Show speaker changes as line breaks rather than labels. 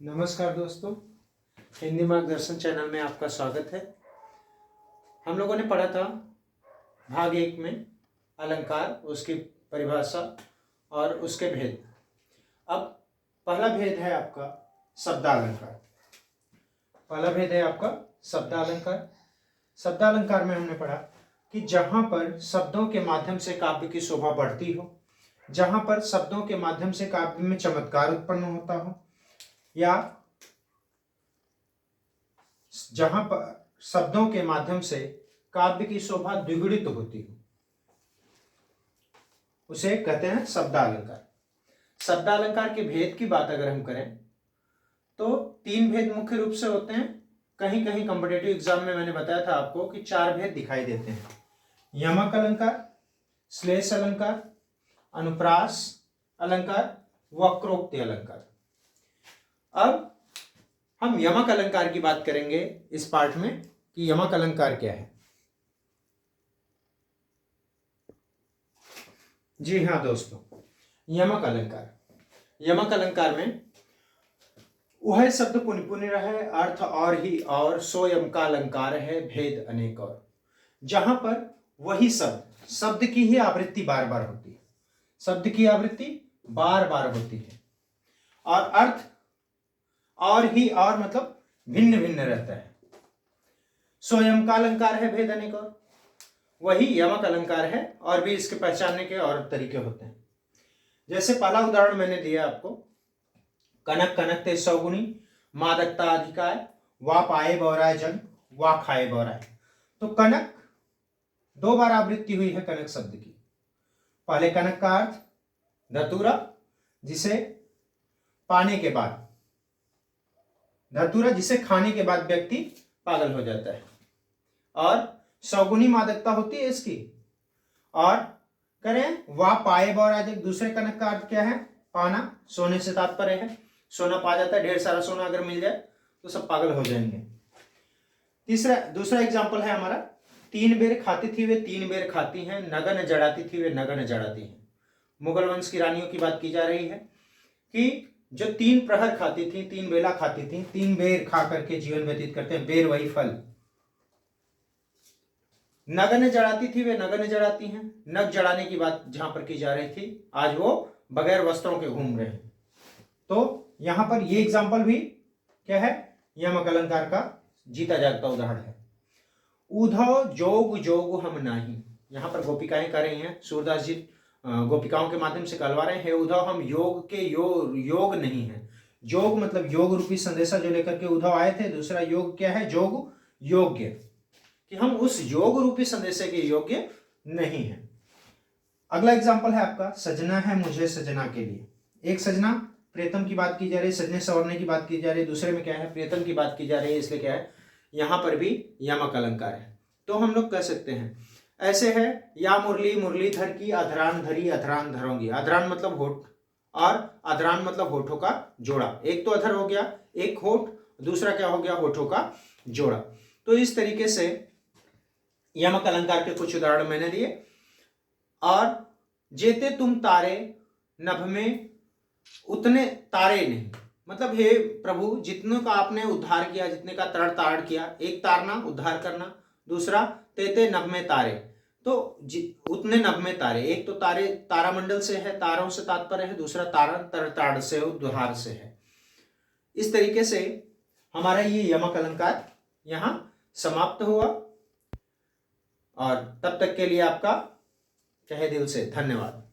नमस्कार दोस्तों, हिंदी मार्गदर्शन चैनल में आपका स्वागत है। हम लोगों ने पढ़ा था भाग 1 में अलंकार, उसकी परिभाषा और उसके भेद। अब पहला भेद है आपका शब्दालंकार। पहला भेद है आपका शब्दालंकार। शब्दालंकार में हमने पढ़ा कि जहां पर शब्दों के माध्यम से काव्य की शोभा बढ़ती हो, जहां पर शब्दों के माध्यम से काव्य में चमत्कार उत्पन्न होता हो, या जहां पर शब्दों के माध्यम से काव्य की शोभा द्विगुणित होती हो, उसे कहते हैं शब्दालंकार। शब्दालंकार के भेद की बात अगर हम करें तो 3 भेद मुख्य रूप से होते हैं। कहीं कहीं कॉम्पिटिटिव एग्जाम में मैंने बताया था आपको कि 4 भेद दिखाई देते हैं: यमक अलंकार, श्लेष अलंकार, अनुप्रास अलंकार, वक्रोक्ति अलंकार। अब हम यमक अलंकार की बात करेंगे इस पार्ट में कि यमक अलंकार क्या है। जी हाँ दोस्तों, यमक अलंकार में वह शब्द पुनि पुनि रहे, अर्थ और ही और, सो यम का अलंकार है, भेद अनेक और। जहां पर वही शब्द की ही आवृत्ति बार बार होती है, शब्द की आवृत्ति बार बार होती है, और अर्थ और ही और मतलब भिन्न भिन्न रहता है। सो यम का अलंकार है, भेद अनेक और, वही यमक अलंकार है। और भी इसके पहचानने के और तरीके होते हैं। जैसे पहला उदाहरण मैंने दिया आपको, कनक कनक ते सौगुनी, मादकता अधिकाय, वा पाए बौराय जन, वा खाए बौराय। तो कनक 2 बार आवृत्ति हुई है कनक शब्द की। पहले कनक का अर्थ धतूरा, जिसे पाने के बाद, धतूरा जिसे खाने के बाद व्यक्ति पागल हो जाता है, और सौगुनी मादकता होती है इसकी। और करें वा पाए बौराय, दूसरे कनक का अर्थ क्या है? पाना, सोने से तात्पर्य है, सोना पा जाता है। ढेर सारा सोना अगर मिल जाए तो सब पागल हो जाएंगे। दूसरा एग्जाम्पल है हमारा, 3 बेर खाती थी वे 3 बेर खाती हैं, नगन जड़ाती थी वे नगन जड़ाती हैं। मुगल वंश की रानियों की बात की जा रही है कि जो 3 प्रहर खाती थी, 3 बेला खाती थी, 3 बेर खा करके जीवन व्यतीत करते हैं। बेर वही फल। नगन जड़ाती थी वे नगन जड़ाती हैं। नग जड़ाने की बात जहां पर की जा रही थी, आज वो बगैर वस्त्रों के घूम रहे हैं। तो यहां पर ये एग्जाम्पल भी क्या है? यमक अलंकार का जीता जागता उदाहरण है। उधव जोग जोग हम नाही, यहां पर गोपिकाएं कर रही हैं, सूरदास जी गोपिकाओं के माध्यम से कहलवा रहे हैं, उद्धव हम योग के योग नहीं है। जोग मतलब योग रूपी संदेशा जो लेकर के उद्धव आए थे। दूसरा योग क्या है? जोग, योग्य, कि हम उस योग रूपी संदेशे के योग्य नहीं है। अगला एग्जाम्पल है आपका, सजना है मुझे सजना के लिए। एक सजना प्रियतम की बात की जा रही है, सजने संवरने की बात की जा रही है। दूसरे में क्या है? प्रियतम की बात की जा रही है, इसलिए क्या है? यहां पर भी यमक अलंकार है। तो हम लोग कह सकते हैं ऐसे है, या मुरली मुरलीधर की अधरान धरी अधरान धरोगी। अधरान मतलब होठ, और अधरान मतलब होठों का जोड़ा। एक तो अधर हो गया, एक होठ, दूसरा क्या हो गया? होठों का जोड़ा। तो इस तरीके से यमक अलंकार के कुछ उदाहरण मैंने दिए। और जेते तुम तारे नभ में उतने तारे नहीं, मतलब हे प्रभु, जितने का आपने उद्धार किया, जितने का ताड़ किया, एक तारना उद्धार करना, दूसरा तेते नभ में तारे, तो उतने नभ में तारे। एक तो तारे तारामंडल से है, तारों से तात्पर्य है, दूसरा तारा ताड़ से, उद्धार से है। इस तरीके से हमारा ये यमक अलंकार यहां समाप्त हुआ। और तब तक के लिए आपका तहे दिल से धन्यवाद।